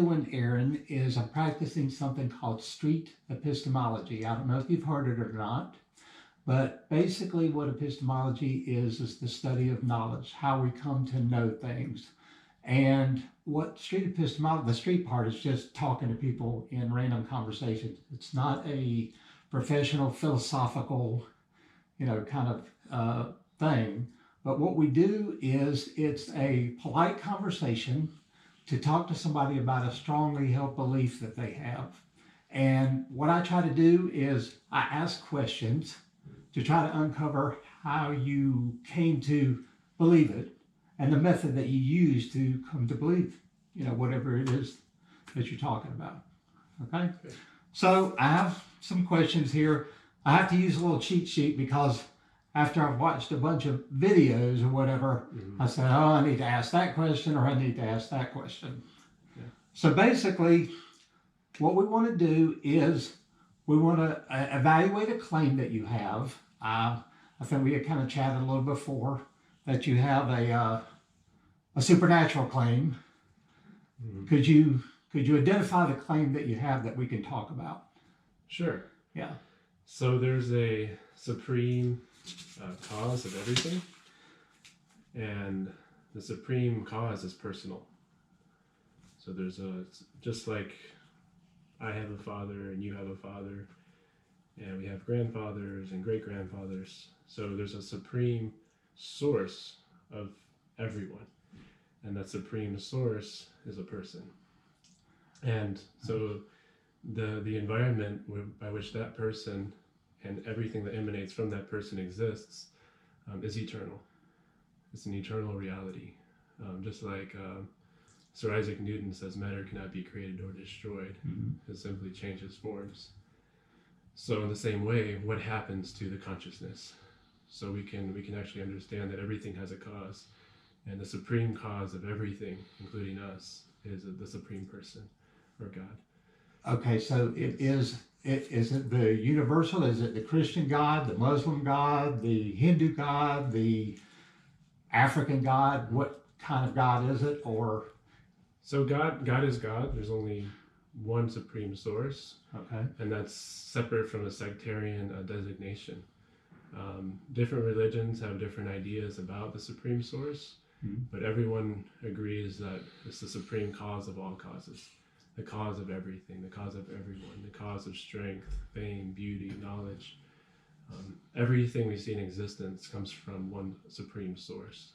doing, Aaron, is I'm practicing something called street epistemology. I don't know if you've heard it or not, but basically what epistemology is the study of knowledge, how we come to know things. And what street epistemology, the street part is just talking to people in random conversations. It's not a professional philosophical, kind of thing. But what we do is it's a polite conversation to talk to somebody about a strongly held belief that they have. And what I try to do is I ask questions to try to uncover how you came to believe it and the method that you use to come to believe, whatever it is that you're talking about. Okay? So I have some questions here. I have to use a little cheat sheet because after I've watched a bunch of videos or whatever, I said, oh, I need to ask that question or I need to ask that question. Yeah. So basically, what we want to do is we want to evaluate a claim that you have. I think we had kind of chatted a little before that you have a supernatural claim. Could you identify the claim that you have that we can talk about? Sure. Yeah. So there's a supreme cause of everything, and the supreme cause is personal. So there's just like I have a father and you have a father, and we have grandfathers and great grandfathers. So there's a supreme source of everyone, and that supreme source is a person. And so the environment by which that person and everything that emanates from that person exists is eternal. It's an eternal reality. Just like Sir Isaac Newton says, matter cannot be created or destroyed. It simply changes forms. So in the same way, what happens to the consciousness? So we can actually understand that everything has a cause, and the supreme cause of everything, including us, is the supreme person, or God. Okay, so is it the universal? Is it the Christian God, the Muslim God, the Hindu God, the African God? What kind of God is it? Or so God is God. There's only one supreme source. Okay. And that's separate from a sectarian designation. Different religions have different ideas about the supreme source, but everyone agrees that it's the supreme cause of all causes. The cause of everything, the cause of everyone, the cause of strength, fame, beauty, knowledge. Everything we see in existence comes from one supreme source.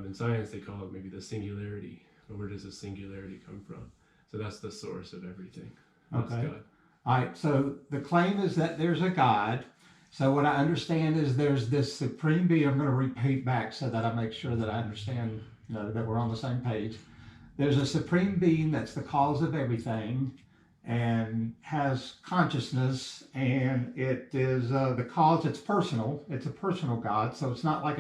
In science, they call it maybe the singularity. But where does the singularity come from? So that's the source of everything. That's Okay. God. All right, so the claim is that there's a God. So what I understand is there's this supreme being. I'm going to repeat back so that I make sure that I understand, that we're on the same page. There's a supreme being that's the cause of everything and has consciousness, and it is the cause. It's personal. It's a personal God. So it's not like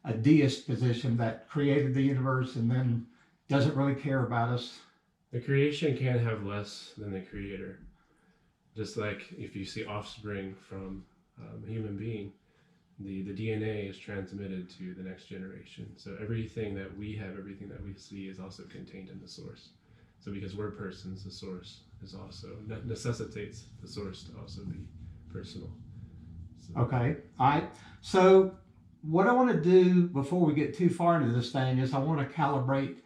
a deist position that created the universe and then doesn't really care about us. The creation can't have less than the creator. Just like if you see offspring from a human being, the DNA is transmitted to the next generation. So everything that we have, everything that we see is also contained in the source. So because we're persons, the source is also, necessitates the source to also be personal. So. Okay, all right. So what I want to do before we get too far into this thing is I want to calibrate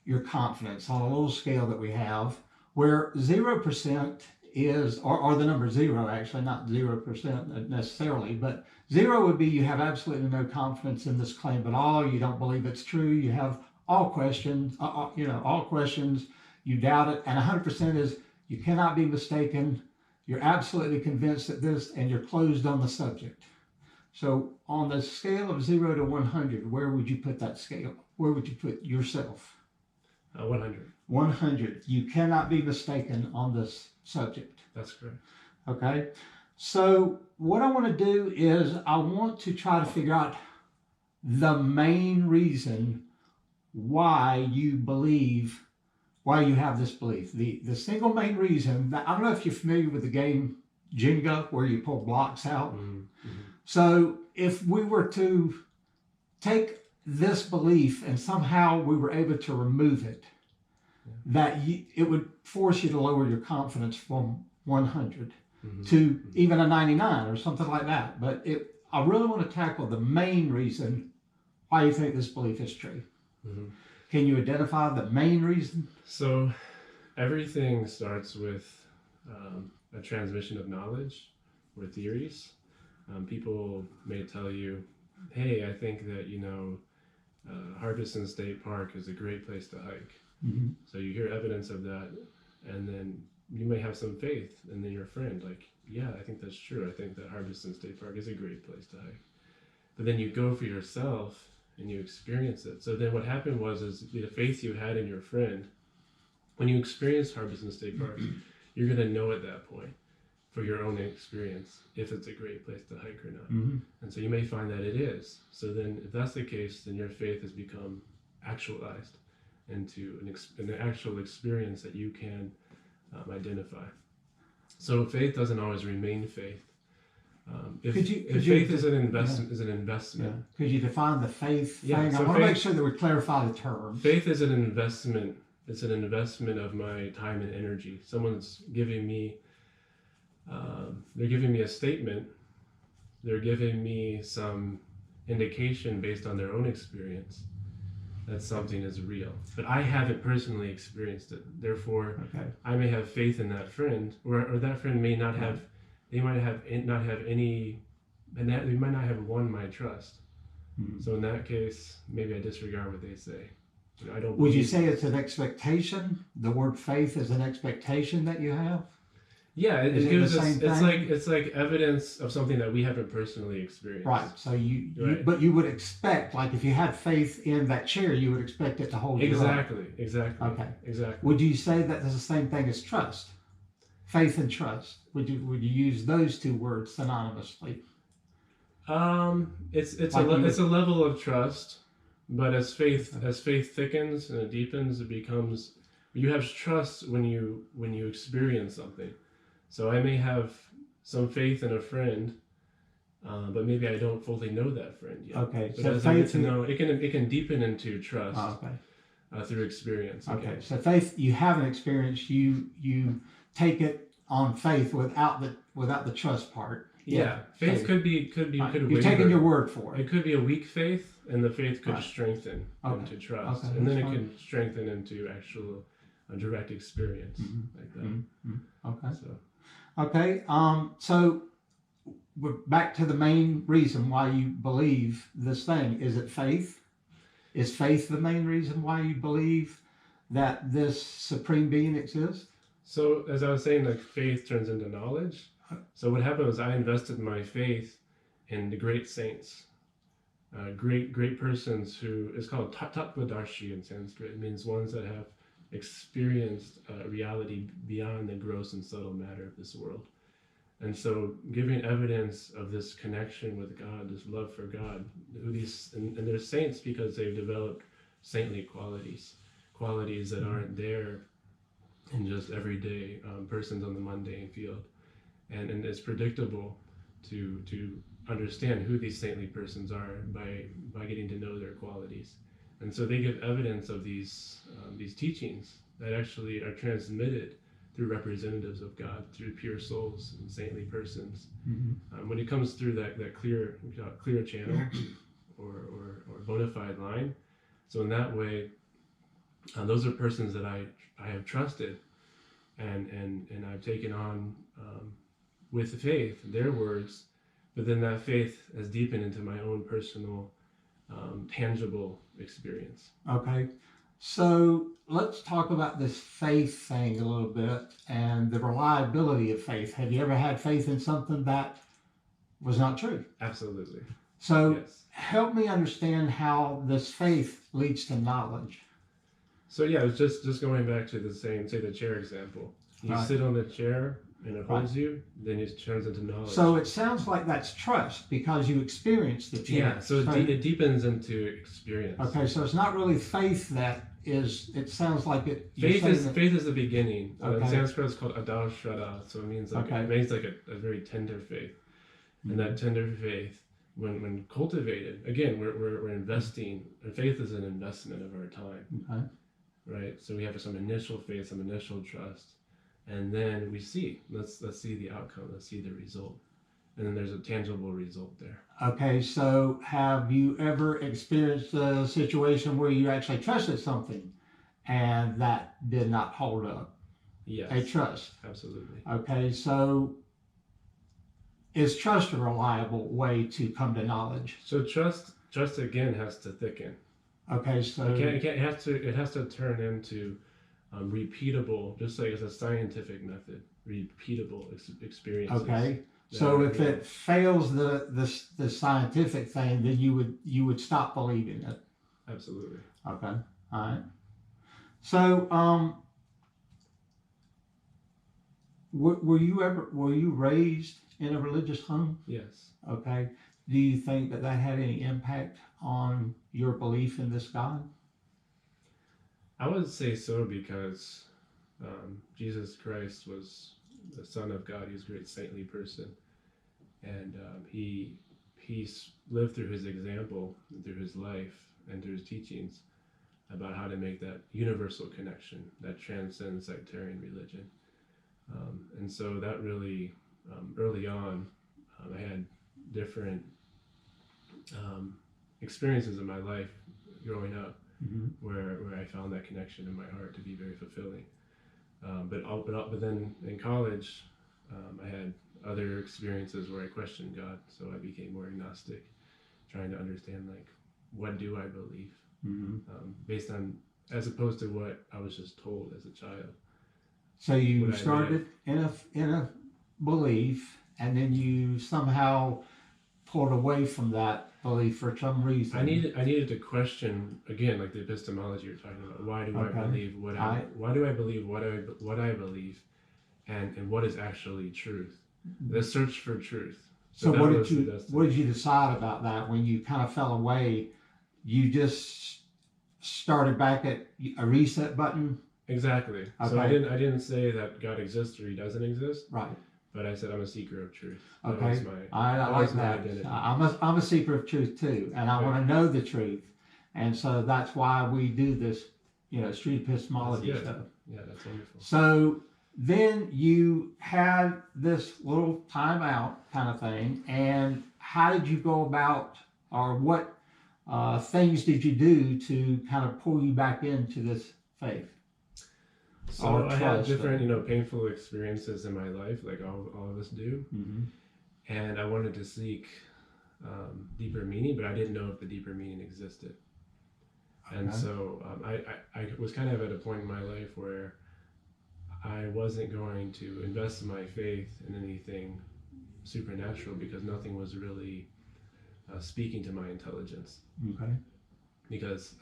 your confidence on a little scale that we have where 0% is, or the number 0 actually, not 0% necessarily, but 0 would be you have absolutely no confidence in this claim at all. You don't believe it's true. You have all questions, all questions. You doubt it. And 100% is you cannot be mistaken. You're absolutely convinced that this, and you're closed on the subject. So on the scale of 0 to 100, where would you put that scale? Where would you put yourself? 100. 100. You cannot be mistaken on this subject. That's correct. Okay. So what I want to do is I want to try to figure out the main reason why you believe, why you have this belief. The single main reason, I don't know if you're familiar with the game Jenga, where you pull blocks out. Mm-hmm. So if we were to take this belief and somehow we were able to remove it, that it would force you to lower your confidence from 100 to even a 99 or something like that. But I really want to tackle the main reason why you think this belief is true. Can you identify the main reason? So everything starts with a transmission of knowledge or theories. People may tell you, hey, I think that, Hodgin State Park is a great place to hike. So you hear evidence of that, and then you may have some faith, and then your friend, like, yeah, I think that's true. I think that Hodgin State Park is a great place to hike. But then you go for yourself and you experience it. So then what happened is the faith you had in your friend, when you experience Hodgin State Park, you're going to know at that point for your own experience if it's a great place to hike or not. And so you may find that it is. So then if that's the case, then your faith has become actualized into an actual experience that you can identify. So faith doesn't always remain faith. If faith is an investment. Could you define the faith thing? So I want to make sure that we clarify the term. Faith is an investment. It's an investment of my time and energy. Someone's giving me, they're giving me a statement. They're giving me some indication based on their own experience that something is real. But I haven't personally experienced it. Therefore, I may have faith in that friend, or that friend may not have, they might not have any, and that they might not have won my trust. So in that case, maybe I disregard what they say. I don't. Would you say it's an expectation? The word faith is an expectation that you have? Yeah, it gives us. It's like evidence of something that we haven't personally experienced. Right. So but you would expect, like, if you had faith in that chair, you would expect it to hold you up. Exactly. Okay. Exactly. Would you say that there's the same thing as trust? Faith and trust. Would you use those two words synonymously? It's a level of trust, but as faith thickens and it deepens, it becomes, you have trust when you experience something. So I may have some faith in a friend, but maybe I don't fully know that friend yet. Okay. But So as I get to know, it can deepen into trust through experience. Okay. So faith you haven't experienced, you take it on faith without the trust part. Yeah. Faith could You're taking your word for it. It could be a weak faith, and the faith could strengthen into trust, and then it can strengthen into actual direct experience like that. Okay. So. Okay. So we're back to the main reason why you believe this thing. Is it faith? Is faith the main reason why you believe that this supreme being exists? So as I was saying, like, faith turns into knowledge. So what happened was I invested my faith in the great saints, great persons who is called Tattvadarshi in Sanskrit. It means ones that have experienced reality beyond the gross and subtle matter of this world. And so giving evidence of this connection with God, this love for God, and they're saints because they've developed saintly qualities that aren't there in just everyday persons on the mundane field. And it's predictable to understand who these saintly persons are by getting to know their qualities. And so they give evidence of these teachings that actually are transmitted through representatives of God, through pure souls and saintly persons. When it comes through that clear channel or bona fide line, so in that way, those are persons that I have trusted and I've taken on with faith their words, but then that faith has deepened into my own personal tangible experience. Okay, so let's talk about this faith thing a little bit and the reliability of faith. Have you ever had faith in something that was not true? Absolutely. So yes. Help me understand how this faith leads to knowledge. So yeah, it's just going back to the same, say the chair example. You sit on the chair and it holds you, then it turns into knowledge. So it sounds like that's trust because you experience the chair. Yeah, so it deepens into experience. Okay, so it's not really faith that is, it sounds like it. Faith is the beginning. In Sanskrit it's called adar shraddha, so it means like a very tender faith. And that tender faith, when cultivated, again, we're investing, and faith is an investment of our time. right? So we have some initial faith, some initial trust, and then we see. Let's see the outcome. Let's see the result, and then there's a tangible result there. Okay, so have you ever experienced a situation where you actually trusted something and that did not hold up? Yes. A trust. Absolutely. Okay, so is trust a reliable way to come to knowledge? So trust again has to thicken. Okay, so it has to turn into repeatable, just like it's a scientific method, repeatable experiences. okay. So if it fails the scientific thing, then you would stop believing it. Absolutely. Okay. All right. So were you raised in a religious home? Yes. Okay. Do you think that had any impact on your belief in this God? I would say so, because Jesus Christ was the Son of God. He was a great saintly person, and he lived through his example, through his life, and through his teachings about how to make that universal connection that transcends sectarian religion. And so that really, early on, I had different experiences in my life growing up, where I found that connection in my heart to be very fulfilling. But then in college, I had other experiences where I questioned God, so I became more agnostic, trying to understand, like, what do I believe, based on, as opposed to what I was just told as a child. So you started in a belief, and then you somehow pulled away from that belief for some reason. I needed to question again, like the epistemology you're talking about. Why do I believe why do I believe what I believe, and what is actually truth? The search for truth. So what did you decide about that when you kind of fell away? You just started back at a reset button? Exactly. Okay. So I didn't say that God exists or he doesn't exist. Right. But I said I'm a seeker of truth. Okay. I like that. I'm a seeker of truth too, and I want to know the truth, and so that's why we do this, street epistemology stuff. Yeah, that's wonderful. So then you had this little time out kind of thing, and how did you go about, or what things did you do to kind of pull you back into this faith? So I had different, painful experiences in my life, like all of us do, and I wanted to seek deeper meaning, but I didn't know if the deeper meaning existed. Okay. And so I was kind of at a point in my life where I wasn't going to invest my faith in anything supernatural, because nothing was really speaking to my intelligence. Okay. Because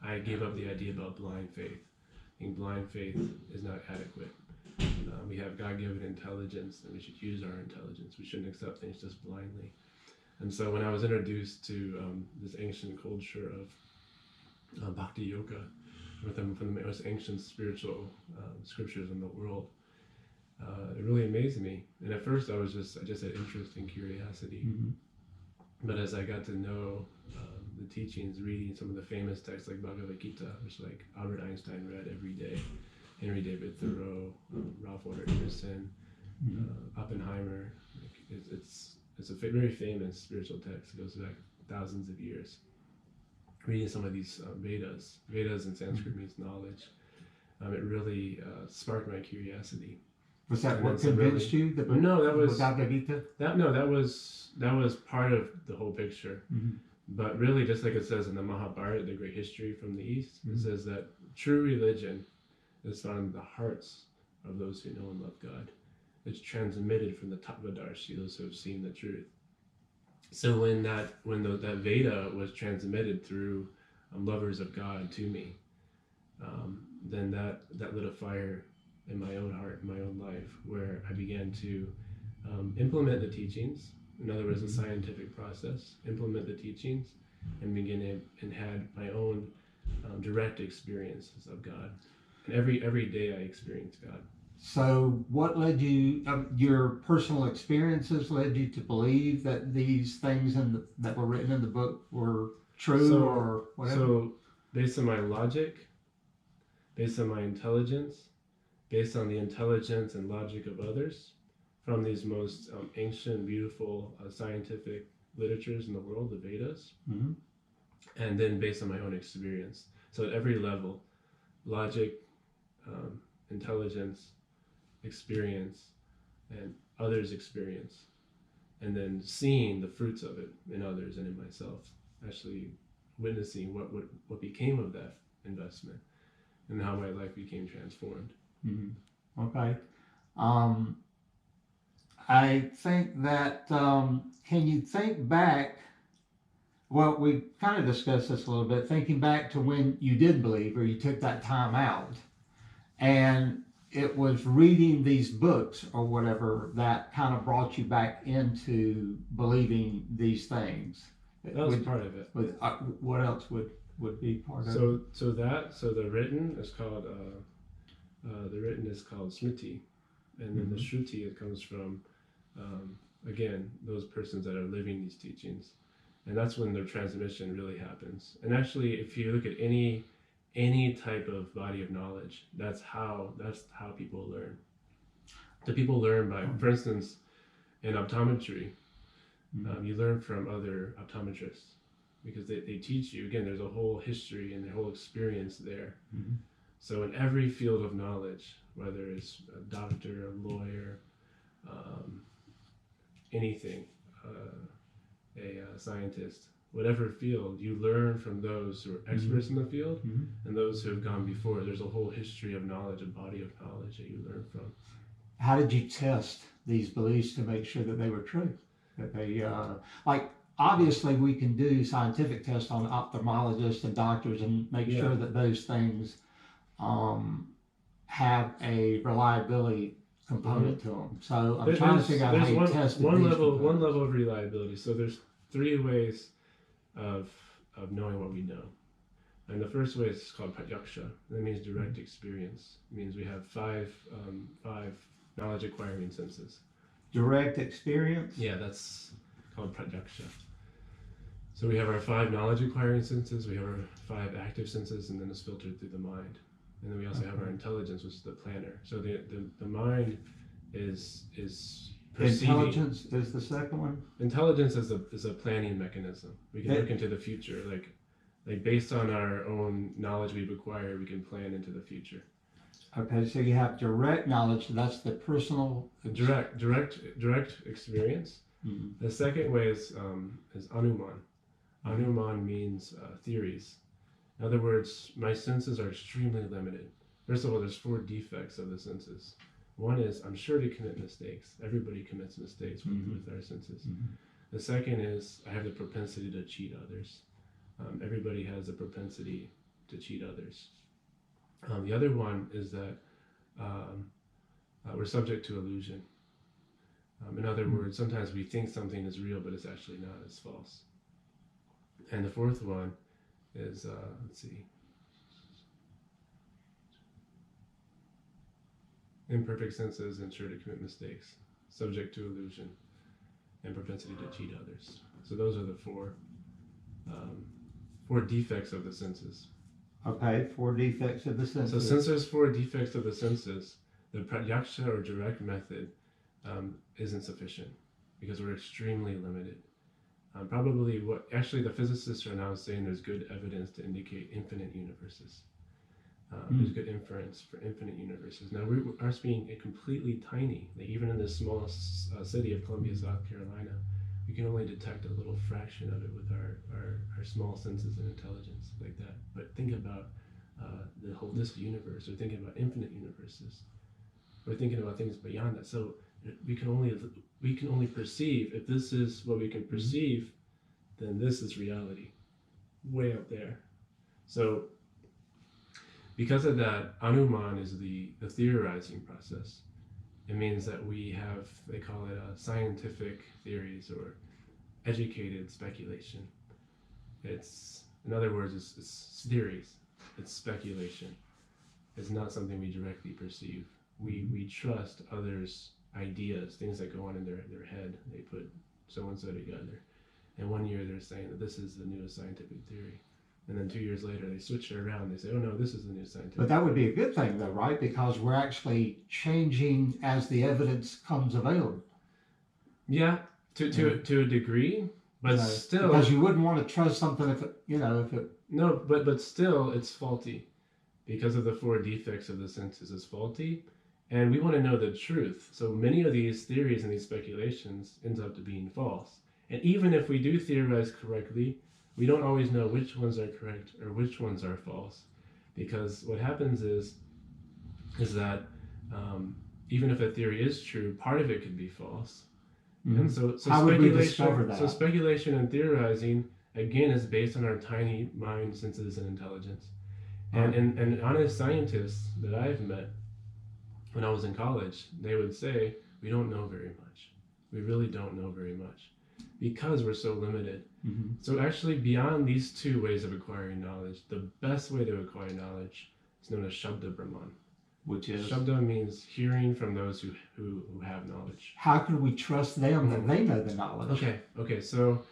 I gave up the idea about blind faith. I think blind faith is not adequate. We have God-given intelligence, and we should use our intelligence. We shouldn't accept things just blindly. And so when I was introduced to this ancient culture of Bhakti Yoga, from the most ancient spiritual scriptures in the world, it really amazed me. And at first I just had interest and curiosity. But as I got to know the teachings, reading some of the famous texts like Bhagavad Gita, which like Albert Einstein read every day, Henry David Thoreau, Ralph Waldo Emerson, Oppenheimer. It's a very famous spiritual text. It goes back thousands of years. Reading some of these Vedas in Sanskrit means knowledge. It really sparked my curiosity. Was that what convinced you? No, that was Bhagavad Gita. That was part of the whole picture. But really, just like it says in the Mahabharata, the great history from the East, it says that true religion is found in the hearts of those who know and love God. It's transmitted from the Tattvadarshi, those who have seen the truth. So when that Veda was transmitted through lovers of God to me, then that lit a fire in my own heart, in my own life, where I began to implement the teachings. In other words, a scientific process, implement the teachings, and had my own direct experiences of God. And every day I experienced God. So what led you, your personal experiences led you to believe that these things that were written in the book were true, or whatever? So based on my logic, based on my intelligence, based on the intelligence and logic of others, from these most ancient, beautiful scientific literatures in the world, the Vedas, Mm-hmm. and then based on my own experience. So at every level, logic, intelligence, experience, and others' experience, and then seeing the fruits of it in others and in myself, actually witnessing what became of that investment and how my life became transformed. Mm-hmm. Okay. I think that, can you think back, well, we kind of discussed this a little bit, thinking back to when you did believe or you took that time out, and it was reading these books or whatever that kind of brought you back into believing these things. That was part of it. What else would be part of it? So the written is called Smriti, and then the Shruti, it comes from again those persons that are living these teachings, and that's when the transmission really happens. And actually, if you look at any type of body of knowledge, that's how people learn. The people learn by, for instance, in optometry, you learn from other optometrists because they teach you. Again, there's a whole history and their whole experience there. Mm-hmm. So in every field of knowledge, whether it's a doctor, a lawyer, anything, a scientist, whatever field, you learn from those who are experts in the field and those who have gone before. There's a whole history of knowledge, a body of knowledge that you learn from. How did you test these beliefs to make sure that they were true? That they, like, obviously we can do scientific tests on ophthalmologists and doctors and make sure that those things have a reliability component to them. So I'm trying to figure out how you test one level of reliability. So there's 3 ways of knowing what we know. And the first way is called pratyaksha. That means direct experience. It means we have 5 knowledge acquiring senses. Direct experience? Yeah, that's called pratyaksha. So we have our 5 knowledge acquiring senses, we have our 5 active senses, and then it's filtered through the mind. And then we also have our intelligence, which is the planner. So the mind is perceiving. Intelligence is the second one? Intelligence is a planning mechanism. We can look into the future, like based on our own knowledge we've acquired, we can plan into the future. Okay, so you have direct knowledge. That's the personal. Direct experience. Mm-hmm. The second way is anuman. Anuman means theories. In other words, my senses are extremely limited. First of all, there's 4 defects of the senses. One is I'm sure to commit mistakes. Everybody commits mistakes with our senses. Mm-hmm. The second is I have the propensity to cheat others. Everybody has a propensity to cheat others. The other one is that we're subject to illusion. In other words, sometimes we think something is real, but it's actually not, it's false. And the fourth one is, let's see, imperfect senses and sure to commit mistakes, subject to illusion, and propensity to cheat others. So those are the 4 defects of the senses. Okay, 4 defects of the senses. So since there's 4 defects of the senses, the pratyaksha or direct method isn't sufficient because we're extremely limited. Probably actually the physicists are now saying there's good evidence to indicate infinite universes. There's good inference for infinite universes. Now ours being completely tiny, like even in this small city of Columbia, South Carolina, we can only detect a little fraction of it with our small senses and intelligence like that. But think about this universe, or thinking about infinite universes, or thinking about things beyond that. So we can only perceive. If this is what we can perceive, then this is reality, way up there. So because of that, anuman is the theorizing process. It means that we have, they call it scientific theories or educated speculation. It's, in other words, it's theories. It's speculation. It's not something we directly perceive. We trust others' ideas, things that go on in their head. They put so and so together. And one year they're saying that this is the newest scientific theory. And then 2 years later, they switch it around. They say, oh, no, this is the new scientific. But that would be a good thing, though, right? Because we're actually changing as the evidence comes available. Yeah, to a degree, but still. Because you wouldn't want to trust something if it. No, but still, it's faulty. Because of the 4 defects of the senses is faulty. And we want to know the truth. So many of these theories and these speculations ends up to being false. And even if we do theorize correctly, we don't always know which ones are correct or which ones are false. Because what happens is that even if a theory is true, part of it could be false. Mm-hmm. And so how would we discover that? So speculation and theorizing, again, is based on our tiny mind, senses, and intelligence. And honest scientists that I've met when I was in college, they would say, we don't know very much. We really don't know very much because we're so limited. Mm-hmm. So actually, beyond these 2 ways of acquiring knowledge, the best way to acquire knowledge is known as Shabda Brahman. Which is? Shabda means hearing from those who have knowledge. How can we trust them that they know the knowledge? Okay. So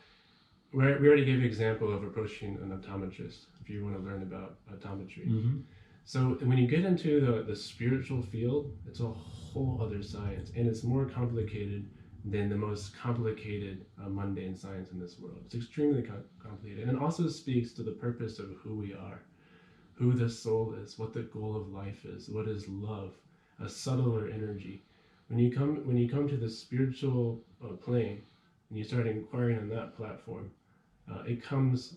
we already gave an example of approaching an optometrist if you want to learn about optometry. Mm-hmm. So when you get into the spiritual field, it's a whole other science, and it's more complicated than the most complicated mundane science in this world. It's extremely complicated, and it also speaks to the purpose of who we are, who the soul is, what the goal of life is, what is love, a subtler energy. When you come to the spiritual plane, and you start inquiring on that platform, it comes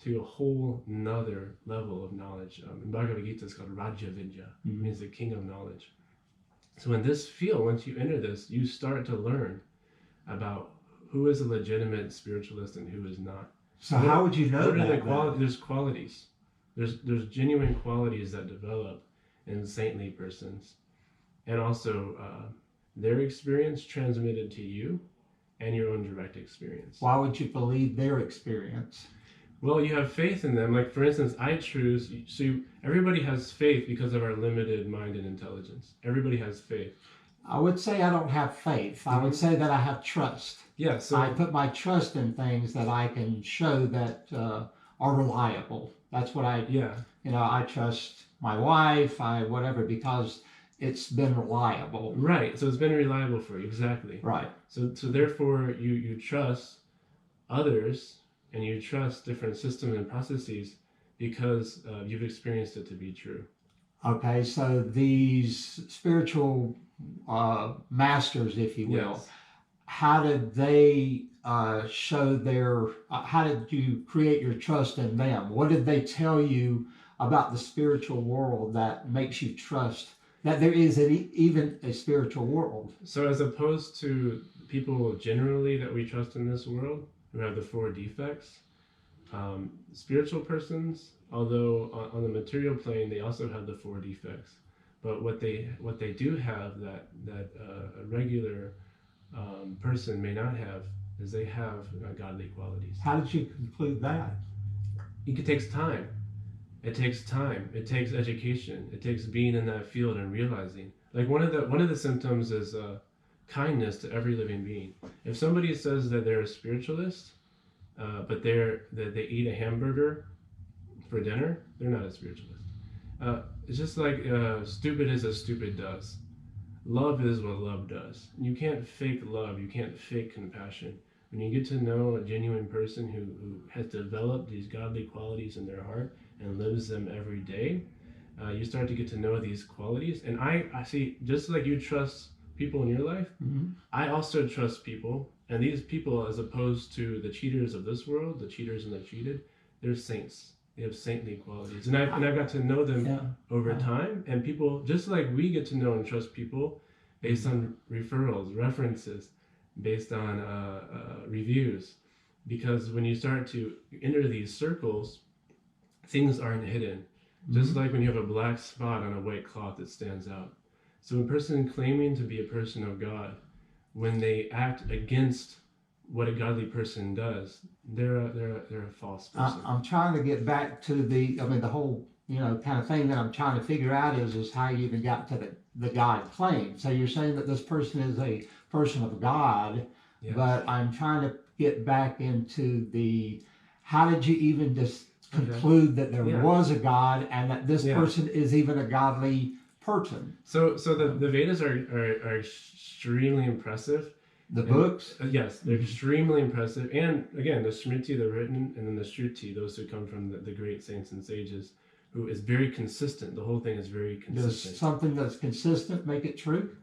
to a whole nother level of knowledge. In Bhagavad Gita, it's called Raja Vidya. It means the king of knowledge. So in this field, once you enter this, you start to learn about who is a legitimate spiritualist and who is not. So how would you know that? There's qualities. There's genuine qualities that develop in saintly persons. And also their experience transmitted to you and your own direct experience. Why would you believe their experience? Well, you have faith in them. Like, for instance, I choose, so everybody has faith because of our limited mind and intelligence. Everybody has faith. I would say I don't have faith. I would say that I have trust. Yeah, so I put my trust in things that I can show that are reliable. That's what I trust my wife, whatever, because it's been reliable. Right, so it's been reliable for you, exactly. Right. So therefore, you trust others, and you trust different systems and processes because you've experienced it to be true. Okay, so these spiritual masters, if you will, yes. How did they show how did you create your trust in them? What did they tell you about the spiritual world that makes you trust that there is even a spiritual world? So as opposed to people generally that we trust in this world, who have the 4 defects, spiritual persons, although on the material plane they also have the 4 defects, but what they do have that a regular person may not have is they have godly qualities. How did you conclude that? It takes time. It takes time. It takes education. It takes being in that field and realizing. Like one of the symptoms is kindness to every living being. If somebody says that they're a spiritualist, but they eat a hamburger for dinner, they're not a spiritualist. It's just like stupid is as stupid does. Love is what love does. You can't fake love. You can't fake compassion. When you get to know a genuine person who has developed these godly qualities in their heart and lives them every day, you start to get to know these qualities. And I see, just like you trust people in your life, mm-hmm. I also trust people. And these people, as opposed to the cheaters of this world, the cheaters and the cheated, they're saints. They have saintly qualities. And I've got to know them over time. And people, just like we get to know and trust people based on referrals, references, based on reviews. Because when you start to enter these circles, things aren't hidden. Mm-hmm. Just like when you have a black spot on a white cloth that stands out. So a person claiming to be a person of God, when they act against what a godly person does, they're a false person. I'm trying to get back to the whole kind of thing that I'm trying to figure out is how you even got to the God claim. So you're saying that this person is a person of God, yes. But I'm trying to get back into how did you even conclude that there Yeah. was a God and that this Yeah. person is even a godly person. So the Vedas are extremely impressive. The And, books? yes, they're extremely impressive. And again, the Smriti, the written, and then the Shruti, those who come from the great saints and sages, who is very consistent. The whole thing is very consistent. Does something that's consistent make it true?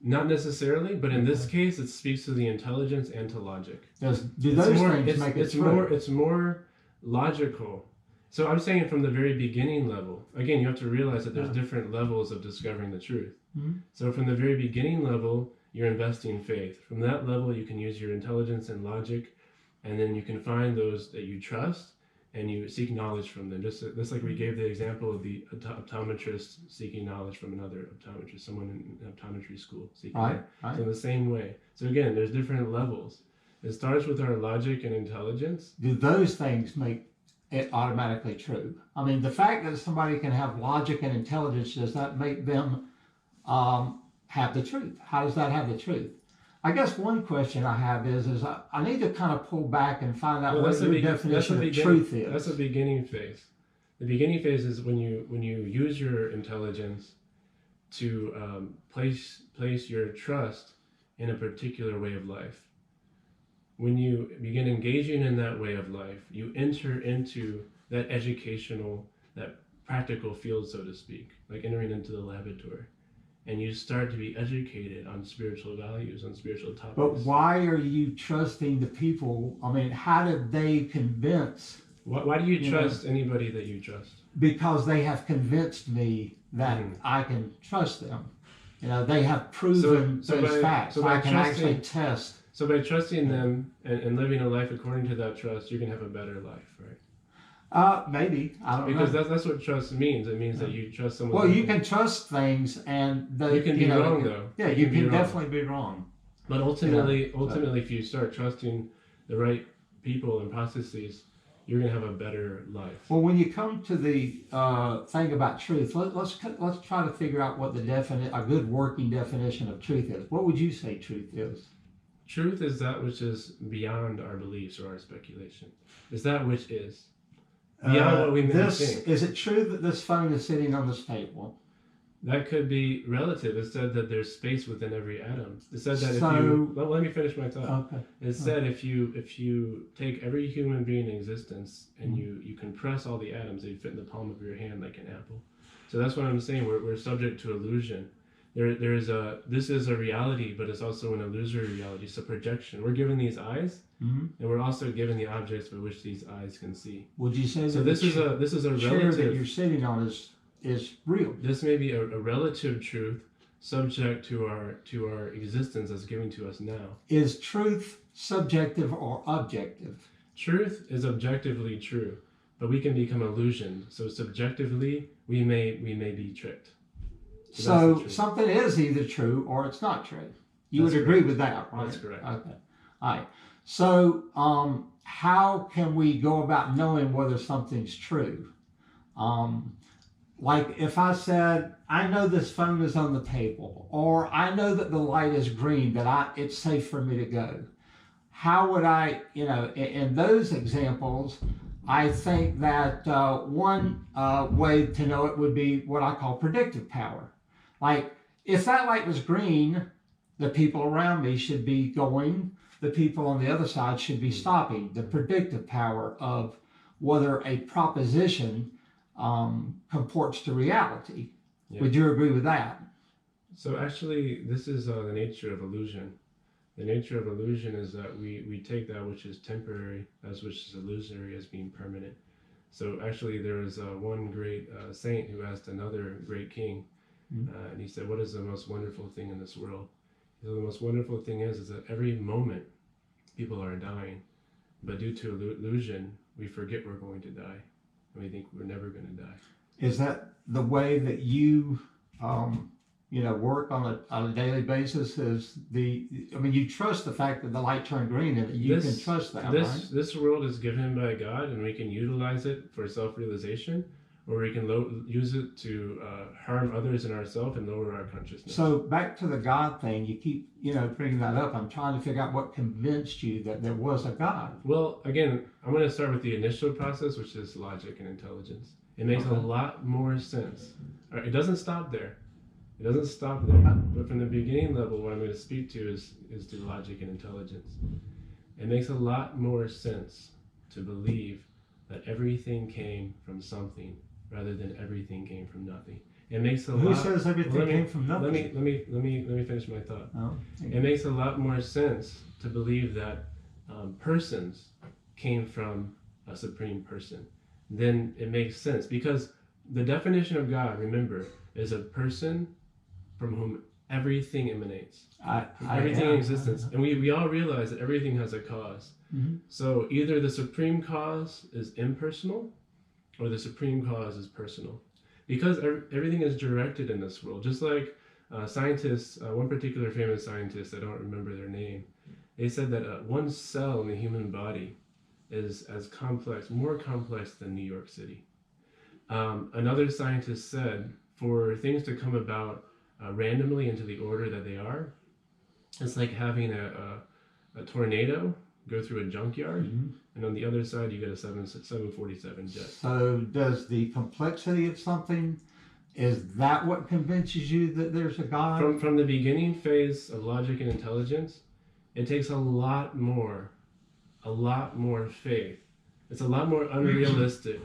Not necessarily, but in this case, it speaks to the intelligence and to logic. Do It's those more- things it's- make it it's true? It's more logical. So I'm saying from the very beginning level. Again, you have to realize that there's different levels of discovering the truth. Mhm. So from the very beginning level, you're investing faith. From that level, you can use your intelligence and logic, and then you can find those that you trust, and you seek knowledge from them. Just like we gave the example of the optometrist seeking knowledge from another optometrist, someone in optometry school seeking Right, knowledge. right. So in the same way. So again, there's different levels. It starts with our logic and intelligence. Do those things make it automatically true? I mean, the fact that somebody can have logic and intelligence, does that make them have the truth? How does that have the truth? I guess one question I have is I need to kind of pull back and find out what your definition of truth is. That's the beginning phase. The beginning phase is when you use your intelligence to place your trust in a particular way of life. When you begin engaging in that way of life, you enter into that educational, that practical field, so to speak, like entering into the laboratory. And you start to be educated on spiritual values, on spiritual topics. But why are you trusting the people? I mean, how did they convince? Why do you trust anybody that you trust? Because they have convinced me that I can trust them. They have proven those facts. So I can actually test. So by trusting them and living a life according to that trust, you're going to have a better life, right? Maybe. I don't know. Because that's what trust means. It means that you trust someone. Well, you can trust things and you can be wrong, though. Yeah, you can definitely be wrong. But ultimately, if you start trusting the right people and processes, you're going to have a better life. Well, when you come to the thing about truth, let's try to figure out what a good working definition of truth is. What would you say truth is? Truth is that which is beyond our beliefs or our speculation. It's that which is. Beyond what we may think. Is it true that this phone is sitting on this table? That could be relative. It said that there's space within every atom. It said that let me finish my thought. Okay. It said if you take every human being in existence and you compress all the atoms, they fit in the palm of your hand like an apple. So that's what I'm saying. We're subject to illusion. This is a reality, but it's also an illusory reality. It's a projection. We're given these eyes, and we're also given the objects for which these eyes can see. Would you say so? This is a chair relative that you're sitting on is real. This may be a relative truth, subject to our existence as given to us now. Is truth subjective or objective? Truth is objectively true, but we can become illusioned. So subjectively, we may be tricked. So something is either true or it's not true. You would agree with that, right? That's correct. Okay. All right. So how can we go about knowing whether something's true? Like if I said, I know this phone is on the table, or I know that the light is green, that it's safe for me to go. How would I, in those examples, I think that one way to know it would be what I call predictive power. Like if that light was green, the people around me should be going, the people on the other side should be stopping. The predictive power of whether a proposition comports to reality. Yeah. Would you agree with that? So actually, this is the nature of illusion. The nature of illusion is that we take that which is temporary, as which is illusory, as being permanent. So actually, there was one great saint who asked another great king, and he said, "What is the most wonderful thing in this world?" He said, "The most wonderful thing is that every moment people are dying, but due to illusion, we forget we're going to die, and we think we're never going to die." Is that the way that you, work on a daily basis? You trust the fact that the light turned green, and you can trust that, right? This world is given by God, and we can utilize it for self-realization, or we can use it to harm others and ourselves and lower our consciousness. So back to the God thing, you keep, bringing that up. I'm trying to figure out what convinced you that there was a God. Well, again, I'm going to start with the initial process, which is logic and intelligence. It makes a lot more sense. All right, it doesn't stop there. It doesn't stop there. But from the beginning level, what I'm going to speak to is the logic and intelligence. It makes a lot more sense to believe that everything came from something rather than everything came from nothing. It makes Who says everything came from nothing? Let me finish my thought. Oh, it makes a lot more sense to believe that persons came from a supreme person. Then it makes sense, because the definition of God, remember, is a person from whom everything emanates. Everything in existence. And we all realize that everything has a cause. Mm-hmm. So either the supreme cause is impersonal or the supreme cause is personal. Because everything is directed in this world. Just like scientists, one particular famous scientist, I don't remember their name, they said that one cell in the human body is as complex, more complex than New York City. Another scientist said for things to come about randomly into the order that they are, it's like having a tornado go through a junkyard, and on the other side you get a 747 jet. So does the complexity of something, is that what convinces you that there's a God? From the beginning phase of logic and intelligence, it takes a lot more faith. It's a lot more unrealistic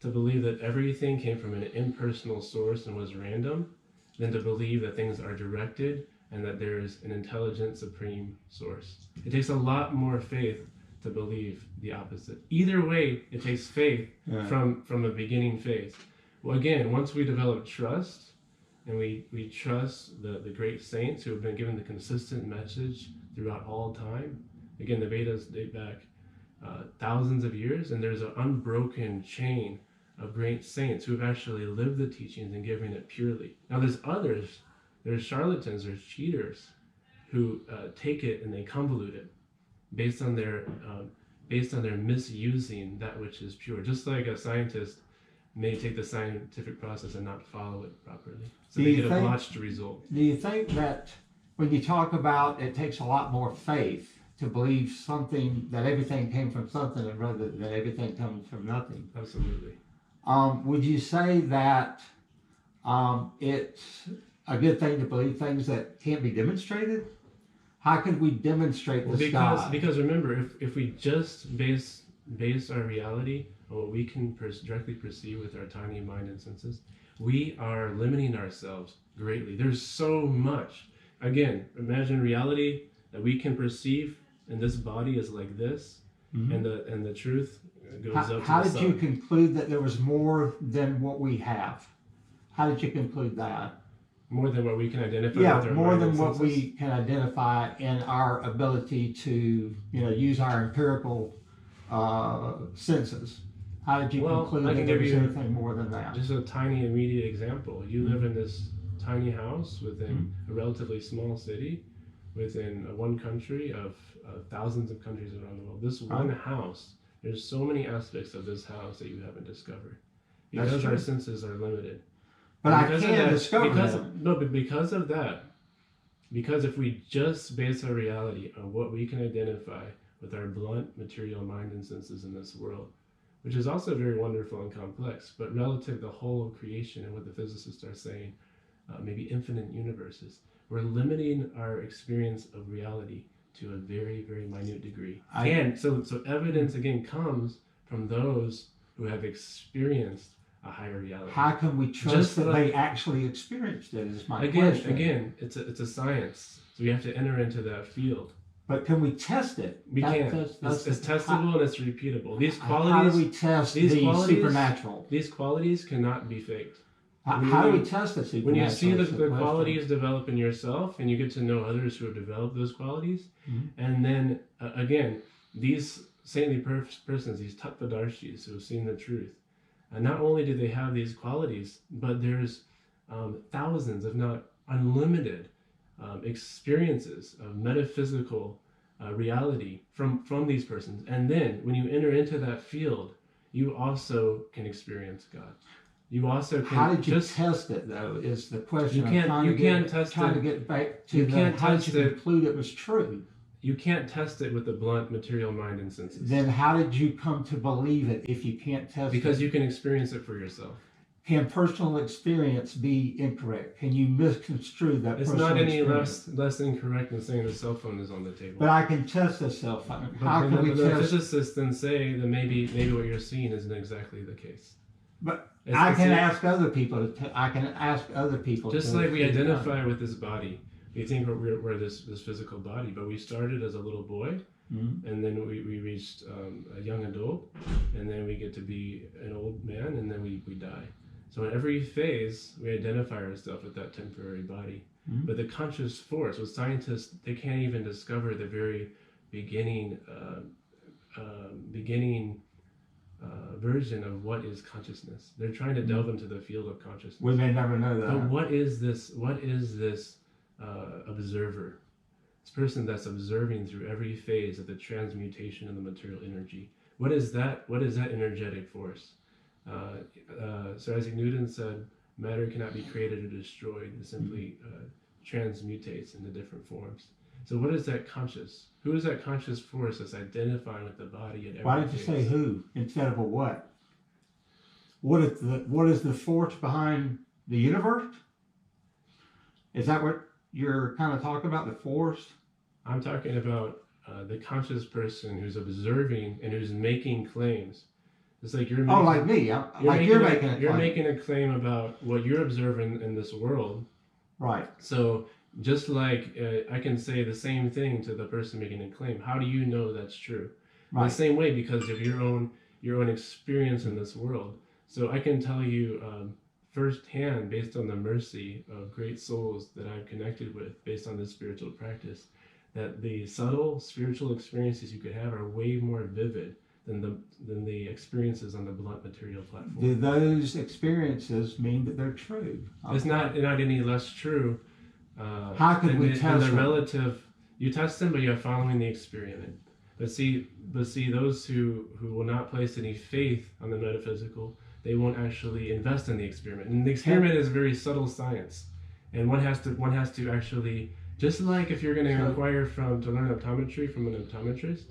to believe that everything came from an impersonal source and was random than to believe that things are directed and that there is an intelligent supreme source. It takes a lot more faith to believe the opposite. Either way, it takes faith from a beginning phase. Well, again, once we develop trust, and we trust the great saints who have been given the consistent message throughout all time. Again, the Vedas date back thousands of years, and there's an unbroken chain of great saints who have actually lived the teachings and given it purely. Now there's others, there's charlatans, there's cheaters who take it and they convolute it based on their misusing that which is pure. Just like a scientist may take the scientific process and not follow it properly. So they get a botched result. Do you think that when you talk about it takes a lot more faith to believe something, that everything came from something and rather than everything comes from nothing? Absolutely. Would you say that it's a good thing to believe things that can't be demonstrated? How could we demonstrate this God? Because remember, if we just base our reality on what we can directly perceive with our tiny mind and senses, we are limiting ourselves greatly. There's so much. Again, imagine reality that we can perceive, and this body is like this, and the truth goes up to the sun. How did you conclude that there was more than what we have? How did you conclude that? More than what we can identify. Yeah, with our more mind than and what senses? we can identify in our ability to, use our empirical senses. How did you conclude that there was anything more than that? Just a tiny immediate example. You live in this tiny house within a relatively small city, within one country of thousands of countries around the world. This one house, there's so many aspects of this house that you haven't discovered because our senses are limited. But I can discover them. No, but because of that, because if we just base our reality on what we can identify with our blunt material mind and senses in this world, which is also very wonderful and complex, but relative to the whole of creation and what the physicists are saying, maybe infinite universes, we're limiting our experience of reality to a very, very minute degree. So evidence, again, comes from those who have experienced a higher reality. How can we trust that they actually experienced it, is my question. Again, it's a science, so we have to enter into that field. But can we test it? We can. It's testable and it's repeatable. These qualities. How do we test the supernatural? These qualities cannot be faked. How do we test the supernatural? When you see the qualities develop in yourself, and you get to know others who have developed those qualities, and then again, these saintly persons, these tattvadarshis who have seen the truth, and not only do they have these qualities, but there's thousands, if not unlimited, experiences of metaphysical reality from these persons. And then when you enter into that field, you also can experience God. You also can. How did you test it, though? Is the question. You can't test trying it. to get back to You can't how did test you it. conclude it was true? You can't test it with the blunt material mind and senses. Then how did you come to believe it if you can't test it? Because you can experience it for yourself. Can personal experience be incorrect? Can you misconstrue that? It's personal not any experience? less incorrect than saying the cell phone is on the table. But I can test the cell phone. How can we the test? physicists then say that maybe what you're seeing isn't exactly the case. But It's I can the same- ask other people to. I can ask other people. Just to like we figure it out. identify with this body, we think we're this physical body, but we started as a little boy, and then we reached a young adult, and then we get to be an old man, and then we die. So in every phase, we identify ourselves with that temporary body. But the conscious force, with scientists, they can't even discover the very beginning version of what is consciousness. They're trying to delve into the field of consciousness. We may never know that. But what is this observer? This person that's observing through every phase of the transmutation of the material energy. What is that energetic force? Sir Isaac Newton said, matter cannot be created or destroyed. It simply transmutates into different forms. So what is that conscious? Who is that conscious force that's identifying with the body at every Why did you phase? say who instead of a what? What is the force behind the universe? Is that what you're kind of talking about, the force? I'm talking about the conscious person who's observing and who's making claims. It's like you're making, like me. You're making a claim. You're making a claim about what you're observing in this world. Right. So just like I can say the same thing to the person making a claim. How do you know that's true? Right. In the same way, because of your own experience in this world. So I can tell you firsthand, based on the mercy of great souls that I've connected with, based on this spiritual practice, that the subtle spiritual experiences you could have are way more vivid than the experiences on the blunt material platform. Do those experiences mean that they're true? It's not any less true. How could we test them? Relative, you test them, but you're following the experiment. But see, those who will not place any faith on the metaphysical, they won't actually invest in the experiment. And the experiment is very subtle science, and one has to actually, just like if you're going to inquire to learn optometry from an optometrist,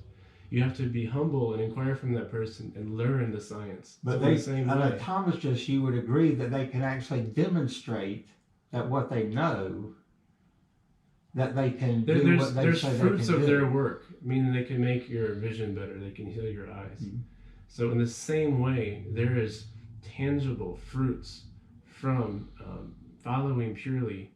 you have to be humble and inquire from that person and learn the science. But an optometrist, you would agree that they can actually demonstrate that what they know, that they can do what they say they can do. There's fruits of their work, meaning they can make your vision better, they can heal your eyes. Mm-hmm. So in the same way, there is tangible fruits from following purely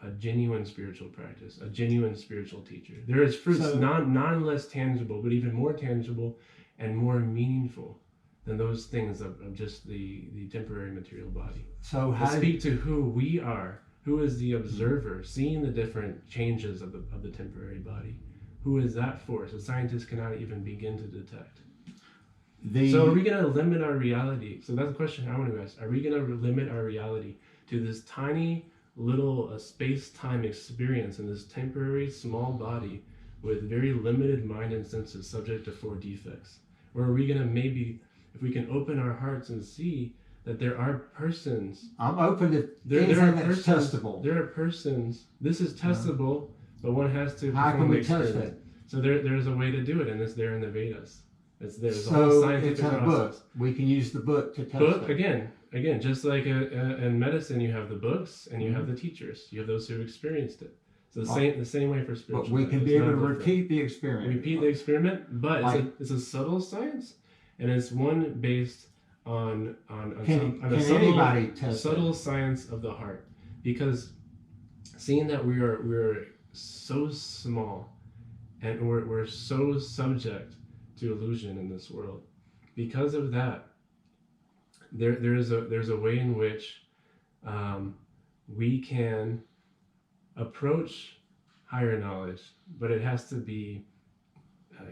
a genuine spiritual practice, a genuine spiritual teacher. There is fruits non less tangible, but even more tangible and more meaningful than those things of just the temporary material body. So how speak to who we are, who is the observer, seeing the different changes of the temporary body. Who is that force that scientists cannot even begin to detect? So are we going to limit our reality? So that's the question I want to ask. Are we going to limit our reality to this tiny little space-time experience in this temporary small body with very limited mind and senses subject to 4 defects? Or are we going to maybe, if we can open our hearts and see that there are persons... I'm open to anything that's testable. There are persons, this is testable, but one has to... How can we test it? So there's a way to do it, and it's there in the Vedas. There's so a whole scientific it's in a book. We can use the book to test it. Again, just like in medicine, you have the books and you have the teachers. You have those who experienced it. So the same way for spiritual. But we can be able to repeat the experiment. Repeat the experiment, but it's a subtle science, and it's one based on a subtle science of the heart. Because seeing that we're so small, and we're so subject to illusion in this world, because of that, there's a way in which we can approach higher knowledge, but it has to be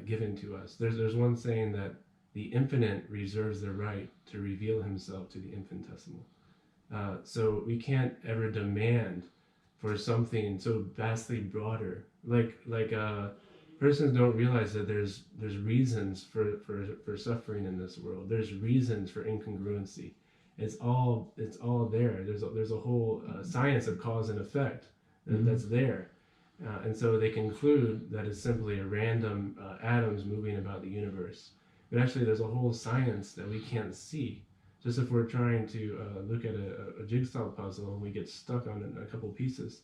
given to us. There's one saying that the infinite reserves the right to reveal himself to the infinitesimal. So we can't ever demand for something so vastly broader. Persons don't realize that there's reasons for suffering in this world. There's reasons for incongruency. It's all there. There's a whole science of cause and effect that's there. And so they conclude that it's simply a random atoms moving about the universe. But actually there's a whole science that we can't see. Just if we're trying to look at a jigsaw puzzle and we get stuck on a couple pieces.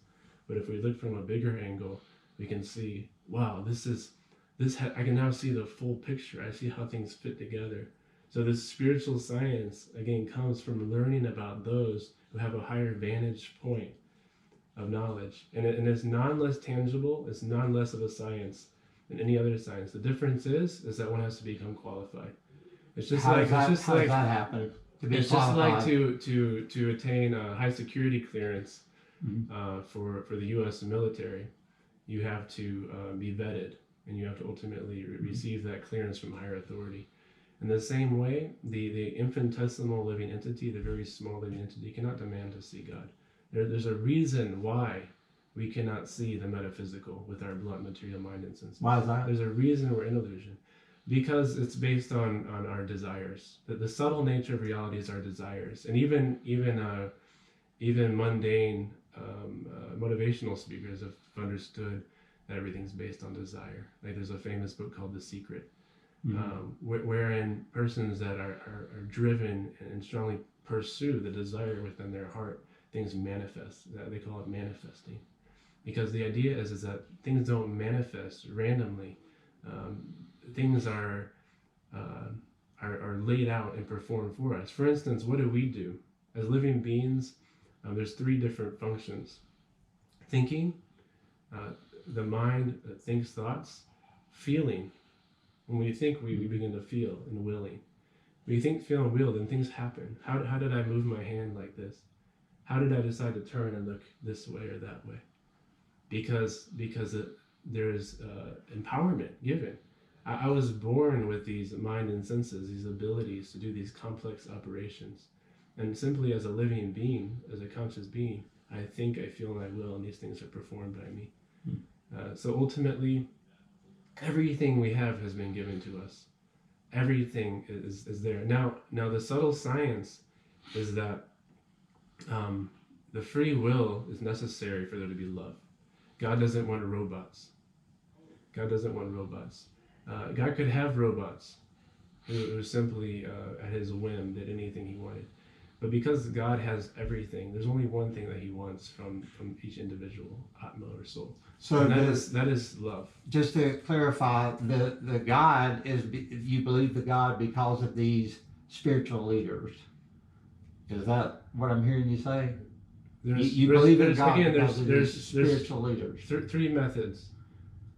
But if we look from a bigger angle, we can see, wow, I can now see the full picture. I see how things fit together. So this spiritual science, again, comes from learning about those who have a higher vantage point of knowledge. And it's non-less tangible, it's non-less of a science than any other science. The difference is that one has to become qualified. It's just How like does that happen? It's just like to attain a high security clearance for the U.S. military. You have to be vetted, and you have to ultimately receive that clearance from higher authority. In the same way, the infinitesimal living entity, the very small living entity, cannot demand to see God. There's a reason why we cannot see the metaphysical with our blunt material mind and senses. Why is that? There's a reason we're in illusion. Because it's based on our desires. The subtle nature of reality is our desires. And even mundane motivational speakers have understood that everything's based on desire. Like there's a famous book called The Secret, wherein persons that are driven and strongly pursue the desire within their heart, things manifest. They call it manifesting. Because the idea is that things don't manifest randomly. Things are laid out and performed for us. For instance, what do? As living beings, there's 3 different functions. Thinking, the mind that thinks thoughts. Feeling. When we think, we begin to feel, and willing. When you think, feel, and will, then things happen. How did I move my hand like this? How did I decide to turn and look this way or that way? Because there's empowerment given. I was born with these mind and senses, these abilities to do these complex operations. And simply as a living being, as a conscious being, I think, I feel, and I will, and these things are performed by me. So ultimately, everything we have has been given to us. Everything is there. Now the subtle science is that the free will is necessary for there to be love. God doesn't want robots. God doesn't want robots. God could have robots who simply, at his whim, did anything he wanted. But because God has everything, there's only one thing that he wants from each individual Atma or soul. So that is love. Just to clarify, the God is, you believe the God because of these spiritual leaders. Is that what I'm hearing you say? You believe in God because of these spiritual leaders. 3 methods.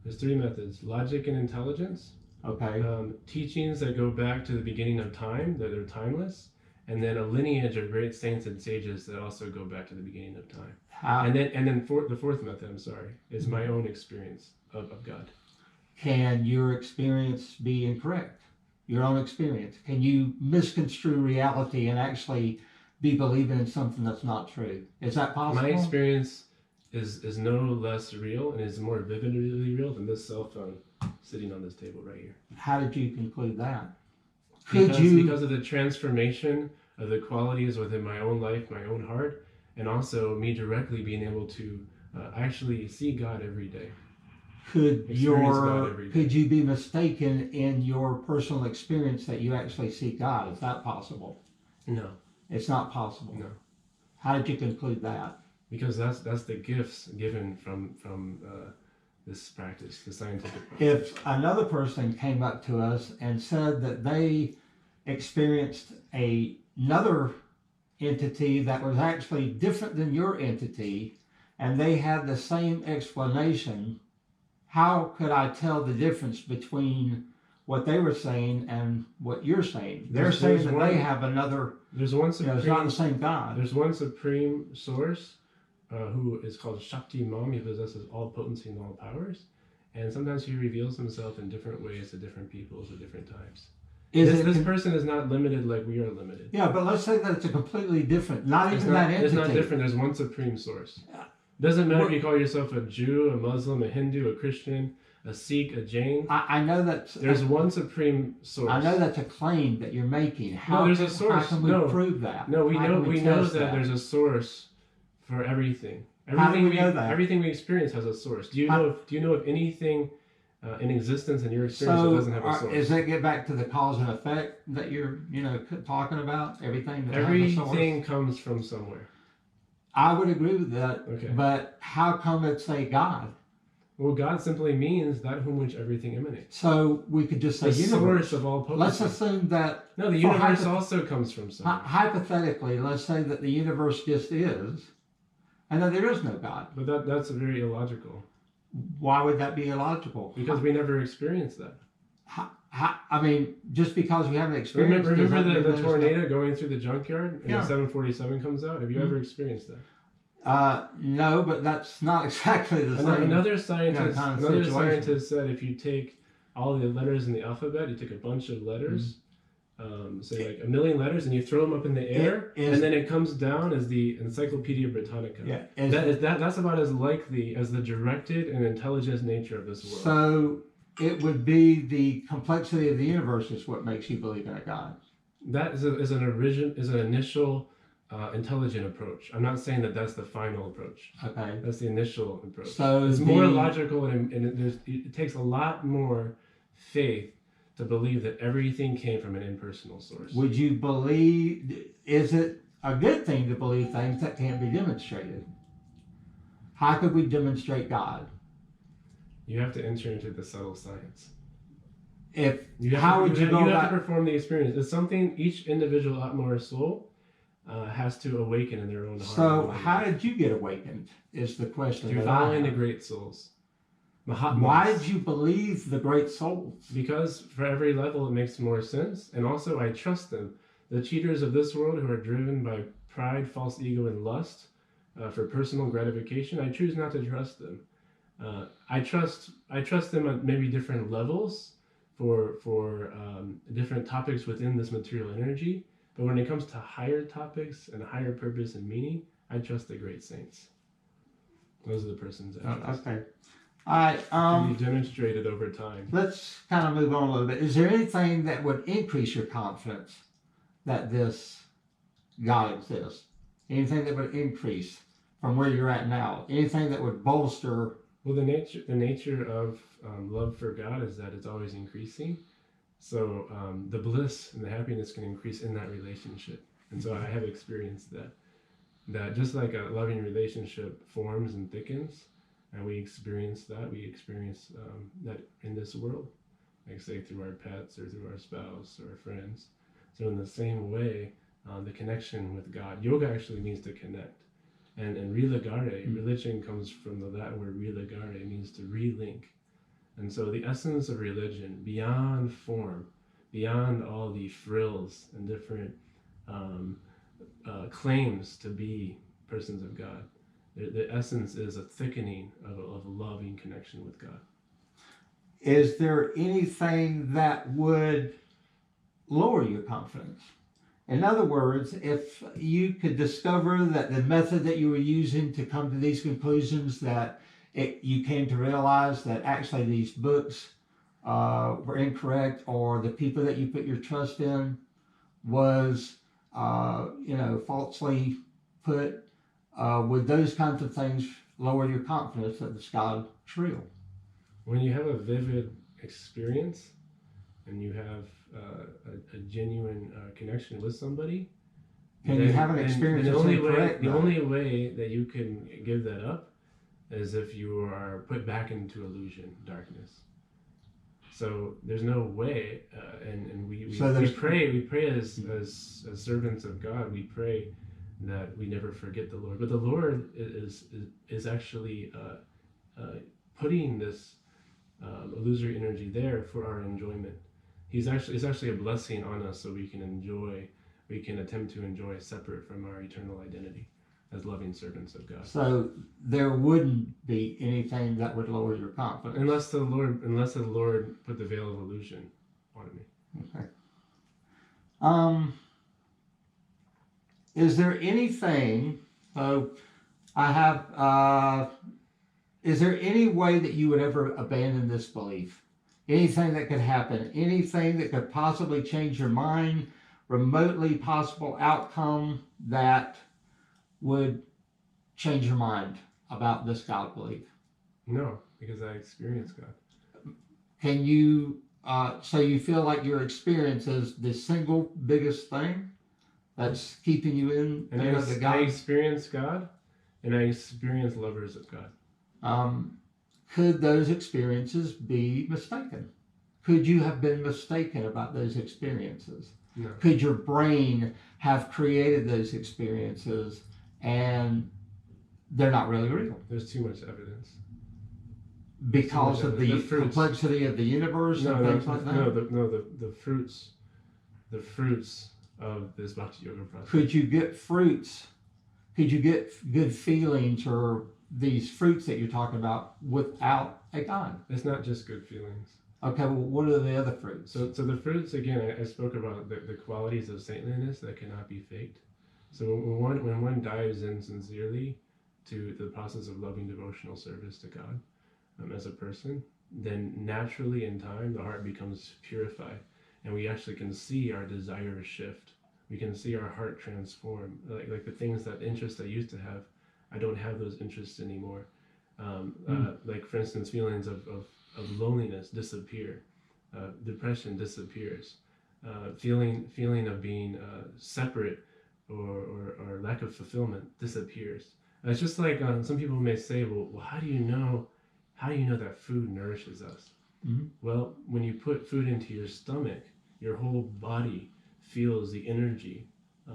There's 3 methods: logic and intelligence. Okay. Teachings that go back to the beginning of time, that are timeless, and then a lineage of great saints and sages that also go back to the beginning of time. And then the 4th method, is my own experience of God. Can your experience be incorrect? Your own experience? Can you misconstrue reality and actually be believing in something that's not true? Is that possible? My experience is no less real and is more vividly real than this cell phone sitting on this table right here. How did you conclude that? Because of the transformation of the qualities within my own life, my own heart, and also me directly being able to actually see God every day. Could you be mistaken in your personal experience that you actually see God? Is that possible? No. It's not possible. No. How did you conclude that? Because that's the gifts given from this practice, the scientific practice. If another person came up to us and said that they experienced another entity that was actually different than your entity, and they had the same explanation, how could I tell the difference between what they were saying and what you're saying? They're saying that they have another. There's one supreme. It's not the same God. There's one supreme source who is called Shakti Mam. He possesses all potency and all powers, and sometimes he reveals himself in different ways to different peoples at different times. This person is not limited like we are limited. Yeah, but let's say that it's a completely different, not even that entity. It's not different. There's one supreme source. Doesn't matter if you call yourself a Jew, a Muslim, a Hindu, a Christian, a Sikh, a Jain. I know There's one supreme source. I know that's a claim that you're making. No, there's a source. How can we prove that? No, we know that that there's a source for everything. How do we know that? Everything we experience has a source. Do you know of anything in existence in your experience that doesn't have a source? Does that get back to the cause and effect that you're talking about? Everything comes from somewhere. I would agree with that. Okay. But how come it's a God? Well, God simply means that from which everything emanates. So we could just say the universe. Source of all potency. Let's assume that. No, the universe also comes from somewhere. Hypothetically, let's say that the universe just is, and that there is no God. But that's very illogical. Why would that be illogical? Because we never experienced that. I mean, just because we haven't experienced. Remember the tornado going through the junkyard and the 747 comes out? Have you ever experienced that? No, but that's not exactly the same. Another scientist said if you take all the letters in the alphabet, you take a bunch of letters, say like 1 million letters, and you throw them up in the air, and then it comes down as the Encyclopedia Britannica. Yeah, that's about as likely as the directed and intelligent nature of this world. So it would be the complexity of the universe is what makes you believe in a God. That is an initial intelligent approach. I'm not saying that that's the final approach. Okay. That's the initial approach. So it's more logical, and it takes a lot more faith to believe that everything came from an impersonal source. Would you believe, is it a good thing to believe things that can't be demonstrated? How could we demonstrate God? You have to enter into the subtle science. How would you go about? You have to perform the experience. It's something each individual Atma soul has to awaken in their own heart. So how did you get awakened is the question. Through following the great souls. Mahatmas. Why did you believe the great souls? Because for every level it makes more sense, and also I trust them. The cheaters of this world who are driven by pride, false ego, and lust for personal gratification, I choose not to trust them. I trust them at maybe different levels for different topics within this material energy. But when it comes to higher topics and higher purpose and meaning, I trust the great saints. Those are the persons I trust. Okay. All right. Can be demonstrated over time. Let's kind of move on a little bit. Is there anything that would increase your confidence that this God exists? Anything that would increase from where you're at now? Anything that would bolster? Well, the nature of love for God is that it's always increasing. So the bliss and the happiness can increase in that relationship. And so I have experienced that just like a loving relationship forms and thickens, and we experience that. We experience that in this world, like say through our pets or through our spouse or our friends. So in the same way, the connection with God. Yoga actually means to connect. And rilagare, religion comes from the Latin word rilagare, means to relink. And so the essence of religion, beyond form, beyond all the frills and different claims to be persons of God, the essence is a thickening of a loving connection with God. Is there anything that would lower your confidence? In other words, if you could discover that the method that you were using to come to these conclusions, that you came to realize that actually these books were incorrect, or the people that you put your trust in was, falsely put, would those kinds of things lower your confidence that this God is real? When you have a vivid experience and you have a genuine connection with somebody, you have an experience that's incorrect? The only way that you can give that up is if you are put back into illusion, darkness. So there's no way, and we pray as servants of God. We pray that we never forget the Lord. But the Lord is actually putting this illusory energy there for our enjoyment. It's actually a blessing on us, so we can attempt to enjoy separate from our eternal identity as loving servants of God. So there wouldn't be anything that would lower your confidence, unless the Lord put the veil of illusion on me. Okay. Is there anything? So I have is there any way that you would ever abandon this belief? Anything that could happen, anything that could possibly change your mind, remotely possible outcome that would change your mind about this God belief? No, because I experience God. Can you, so you feel like your experience is the single biggest thing that's keeping you in And there to God? I experience God, and I experience lovers of God. Could those experiences be mistaken? Could you have been mistaken about those experiences? No. Could your brain have created those experiences and they're not really real? There's too much evidence. Because of the complexity of the universe and things like that? The fruits of this Bhakti Yoga process. Could you get fruits? Could you get good feelings or these fruits that you're talking about without a God? It's not just good feelings. Okay, well, what are the other fruits? So the fruits, again, I spoke about the qualities of saintliness that cannot be faked. So when one dives in sincerely to the process of loving devotional service to God as a person, then naturally in time the heart becomes purified, and we actually can see our desires shift. We can see our heart transform. Like the things, that interests I used to have, I don't have those interests anymore. Like for instance, feelings of loneliness disappear, depression disappears, feeling of being separate or lack of fulfillment disappears. It's just like some people may say, well, how do you know that food nourishes us? Mm-hmm. Well, when you put food into your stomach, your whole body feels the energy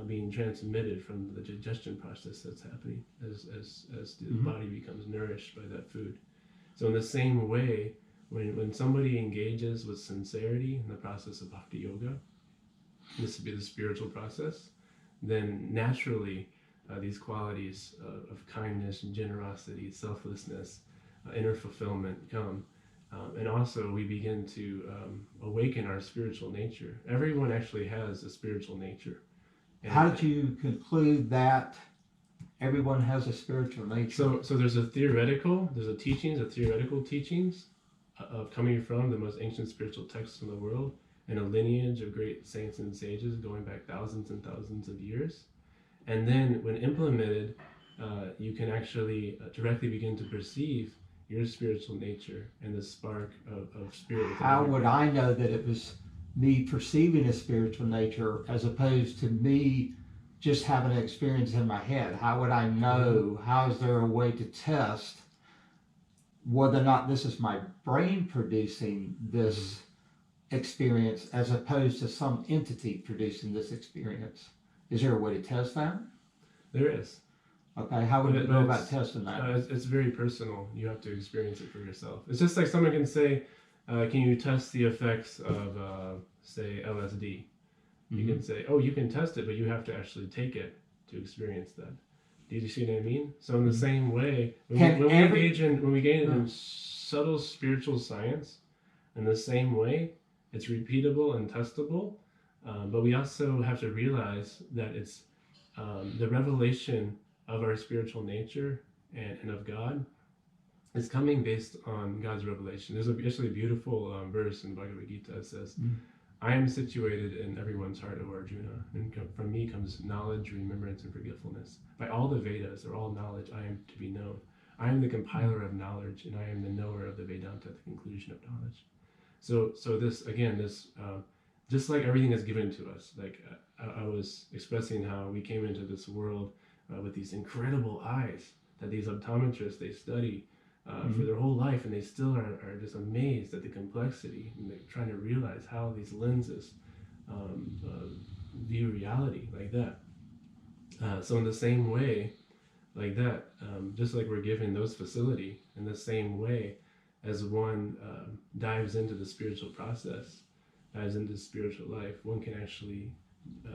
being transmitted from the digestion process that's happening as the body becomes nourished by that food. So in the same way, when somebody engages with sincerity in the process of Bhakti Yoga, this would be the spiritual process, then naturally these qualities of kindness and generosity, selflessness, inner fulfillment come. And also we begin to awaken our spiritual nature. Everyone actually has a spiritual nature. And how did you conclude that everyone has a spiritual nature? So there's theoretical teachings of coming from the most ancient spiritual texts in the world, and a lineage of great saints and sages going back thousands and thousands of years. And then when implemented, you can actually directly begin to perceive your spiritual nature and the spark of spirit. How would I know that it was me perceiving a spiritual nature as opposed to me just having an experience in my head? How would I know? How is there a way to test whether or not this is my brain producing this experience as opposed to some entity producing this experience? Is there a way to test that? There is. Okay, how would you go about testing that? It's very personal. You have to experience it for yourself. It's just like someone can say, can you test the effects of, say, LSD? You can say, oh, you can test it, but you have to actually take it to experience that. Do you see what I mean? So in the same way, when we engage in subtle spiritual science, in the same way, it's repeatable and testable, but we also have to realize that it's the revelation of our spiritual nature and of God is coming based on God's revelation. There's actually a beautiful verse in Bhagavad Gita that says, I am situated in everyone's heart, O Arjuna, and from me comes knowledge, remembrance, and forgetfulness. By all the Vedas, or all knowledge, I am to be known. I am the compiler of knowledge, and I am the knower of the Vedanta, the conclusion of knowledge. So this, again, just like everything is given to us, like I was expressing how we came into this world with these incredible eyes that these optometrists, they study for their whole life, and they still are just amazed at the complexity, and they're trying to realize how these lenses view reality like that. So in the same way, like that, just like we're given those facility, in the same way as one dives into the spiritual process, dives into spiritual life, one can actually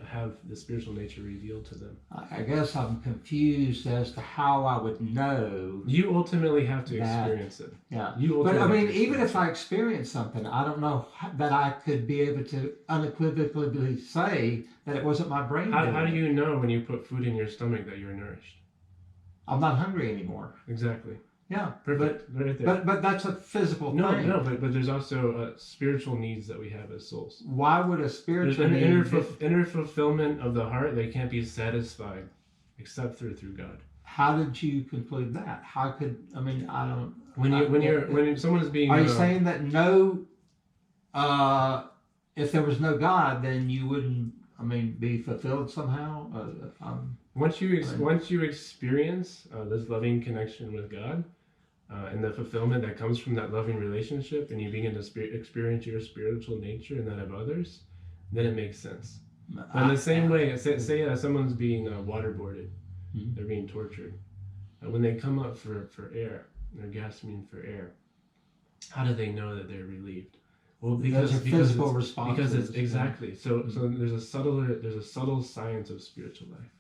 have the spiritual nature revealed to them. I guess I'm confused as to how I would know. You ultimately have to experience it. Yeah. But I mean, even if I experience something, I don't know that I could be able to unequivocally say that it wasn't my brain. How do you know when you put food in your stomach that you're nourished? I'm not hungry anymore. Exactly. Yeah, Perfect. Right there. but that's a physical thing. No, but there's also spiritual needs that we have as souls. Why would a There's spiritual an need? inner fulfillment of the heart that can't be satisfied except through God. How did you conclude that? How could I mean? I don't. When someone is being. Are you saying that no? If there was no God, then you wouldn't. I mean, be fulfilled somehow. Once you experience this loving connection with God, and the fulfillment that comes from that loving relationship, and you begin to experience your spiritual nature and that of others, then it makes sense. In the same way, say someone's being waterboarded, they're being tortured. When they come up for air, they're gasping for air. How do they know that they're relieved? Well, because it's exactly so. So there's a subtle science of spiritual life,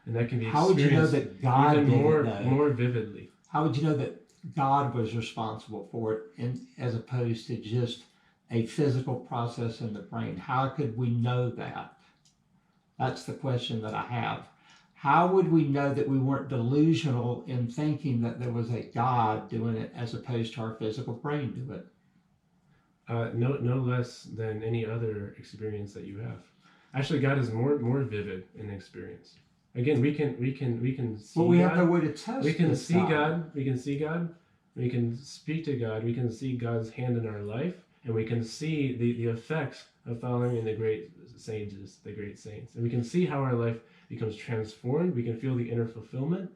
and that can be how would you know that God even did more vividly. How would you know that God was responsible for it, as opposed to just a physical process in the brain? How could we know that? That's the question that I have. How would we know that we weren't delusional in thinking that there was a God doing it as opposed to our physical brain do it? No less than any other experience that you have. Actually, God is more vivid in experience. Again, we can see. But we God. have no way to test. We can see God. We can see God. We can speak to God. We can see God's hand in our life, and we can see the effects of following the great sages, the great saints, and we can see how our life becomes transformed. We can feel the inner fulfillment,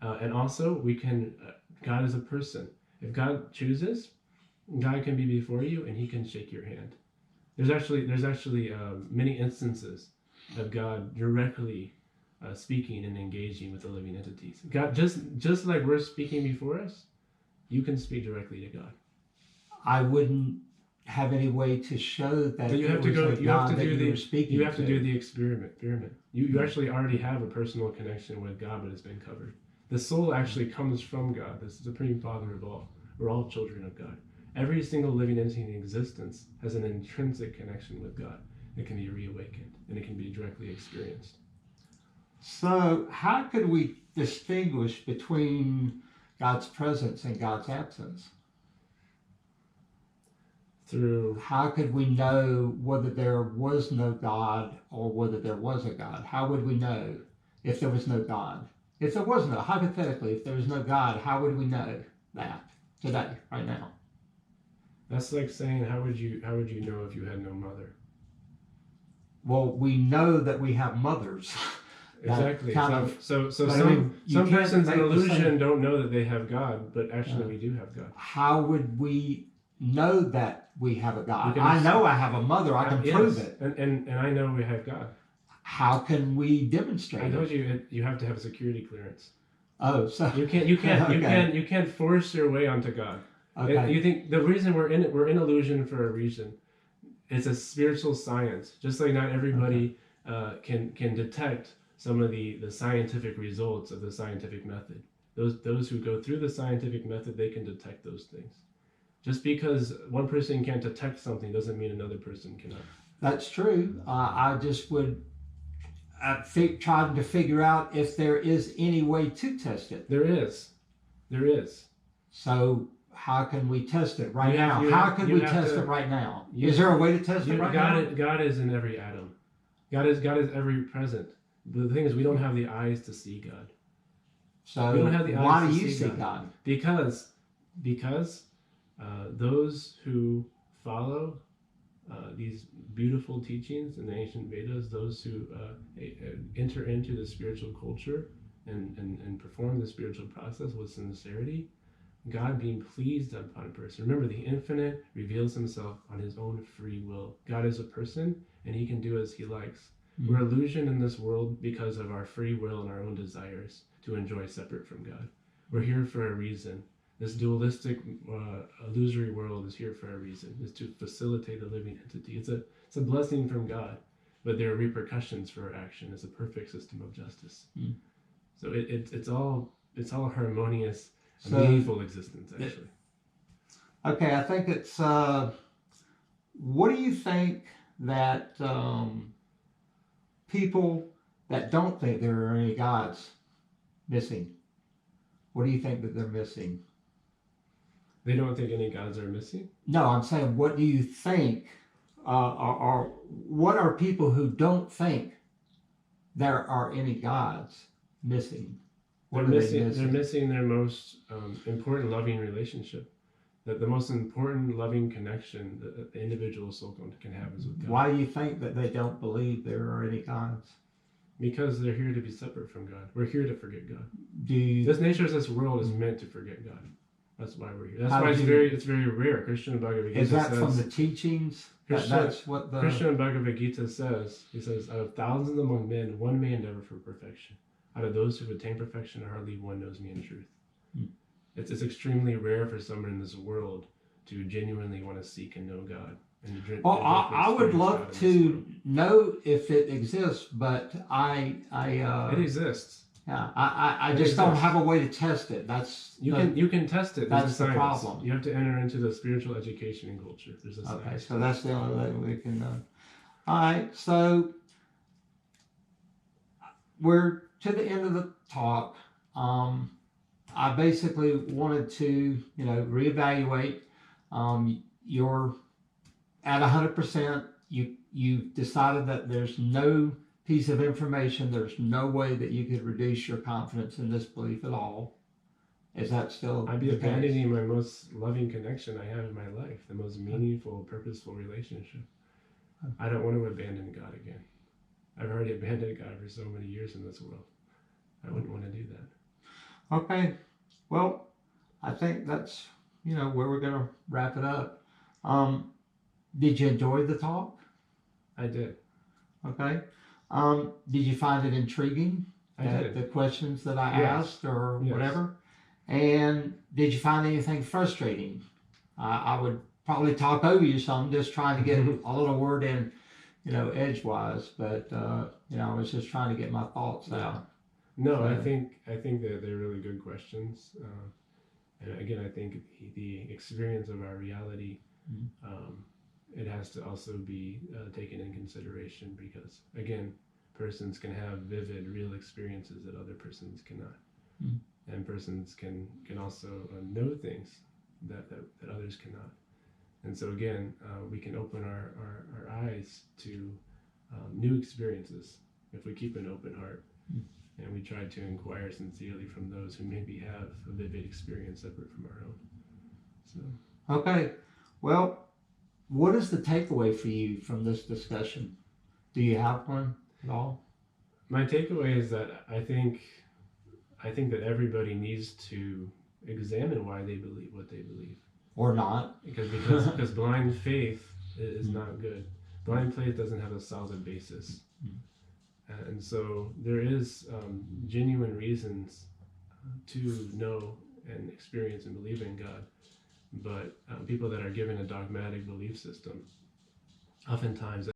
and also we can. God is a person. If God chooses, God can be before you, and He can shake your hand. There's actually many instances of God directly speaking and engaging with the living entities. God, just like we're speaking before us, you can speak directly to God. I wouldn't have any way to show that. But you have to go. You have to do the experiment. You Mm-hmm. actually already have a personal connection with God, but it's been covered. The soul actually comes from God, the Supreme Father of all. We're all children of God. Every single living entity in existence has an intrinsic connection with God. It can be reawakened, and it can be directly experienced. So how could we distinguish between God's presence and God's absence? How could we know whether there was no God or whether there was a God? How would we know if there was no God? If there was no, hypothetically, if there was no God, how would we know that today, right now? That's like saying, how would you know if you had no mother? Well, we know that we have mothers. Exactly. So some persons in illusion don't know that they have God, but actually we do have God. How would we know that we have a God? I know I have a mother. I can prove it. And I know we have God. How can we demonstrate it? I told you have to have a security clearance. Oh, so you can't force your way onto God. Okay. You think the reason we're in illusion for a reason. It's a spiritual science. Just like not everybody can detect some of the scientific results of the scientific method. Those who go through the scientific method, they can detect those things. Just because one person can't detect something doesn't mean another person cannot. That's true. I just would try to figure out if there is any way to test it. There is. So how can we test it right now? How can we test it right now? Is there a way to test it right now? God is in every atom. God is every present. The thing is, we don't have the eyes to see God. So we don't have the eyes why to do you see God? Because those who follow these beautiful teachings in the ancient Vedas, those who enter into the spiritual culture and perform the spiritual process with sincerity, God being pleased upon a person. Remember, the infinite reveals himself on his own free will. God is a person, and he can do as he likes. Mm-hmm. We're illusioned in this world because of our free will and our own desires to enjoy separate from God. We're here for a reason. This dualistic, illusory world is here for a reason. It's to facilitate the living entity. It's a blessing from God, but there are repercussions for our action. It's a perfect system of justice. Mm. So it's all harmonious, meaningful existence, actually. Okay, I think it's. What do you think that people that don't think there are any gods missing? What do you think that they're missing? They don't think any gods are missing? No, I'm saying, what do you think what are people who don't think there are any gods missing? What are they They're missing their most important loving relationship. That the most important loving connection that the individual soul can have is with God. Why do you think that they don't believe there are any gods? Because they're here to be separate from God. We're here to forget God. This nature of this world is meant to forget God. That's why we're here. That's why it's very rare. Krishna and Bhagavad Gita is that says, from the teachings? That's what the Krishna and Bhagavad Gita says. He says, out of thousands among men, one may endeavor for perfection. Out of those who attain perfection, hardly one knows me in truth. It's extremely rare for someone in this world to genuinely want to seek and know God. Well, I would love to know if it exists, but it exists. Yeah, I just don't have a way to test it. You can test it. That's the problem. You have to enter into the spiritual education and culture. There's a okay, science. so that's the only way we can. All right, so we're to the end of the talk. I basically wanted to, reevaluate. You're at 100%. You decided that there's no piece of information, there's no way that you could reduce your confidence in this belief at all. Is that still I'd be abandoning my most loving connection I have in my life, the most meaningful, purposeful relationship. I don't want to abandon God again. I've already abandoned God for so many years in this world. I wouldn't want to do that. Okay. Well, I think that's, where we're going to wrap it up. Did you enjoy the talk? I did. Okay. Did you find it intriguing? I did. The questions that I asked or whatever? And did you find anything frustrating? I would probably talk over you some, just trying to get a little word in, edgewise. But, I was just trying to get my thoughts out. No, so, I think that they're really good questions. And again, I think the experience of our reality, it has to also be taken in consideration because, again, persons can have vivid, real experiences that other persons cannot. And persons can also know things that others cannot. And so, again, we can open our eyes to new experiences if we keep an open heart. And we try to inquire sincerely from those who maybe have a vivid experience separate from our own. So. Okay. Well, what is the takeaway for you from this discussion? Do you have one at all? My takeaway is that I think that everybody needs to examine why they believe what they believe. Or not. Because blind faith is not good. Blind faith doesn't have a solid basis. And so there is genuine reasons to know and experience and believe in God. But people that are given a dogmatic belief system, oftentimes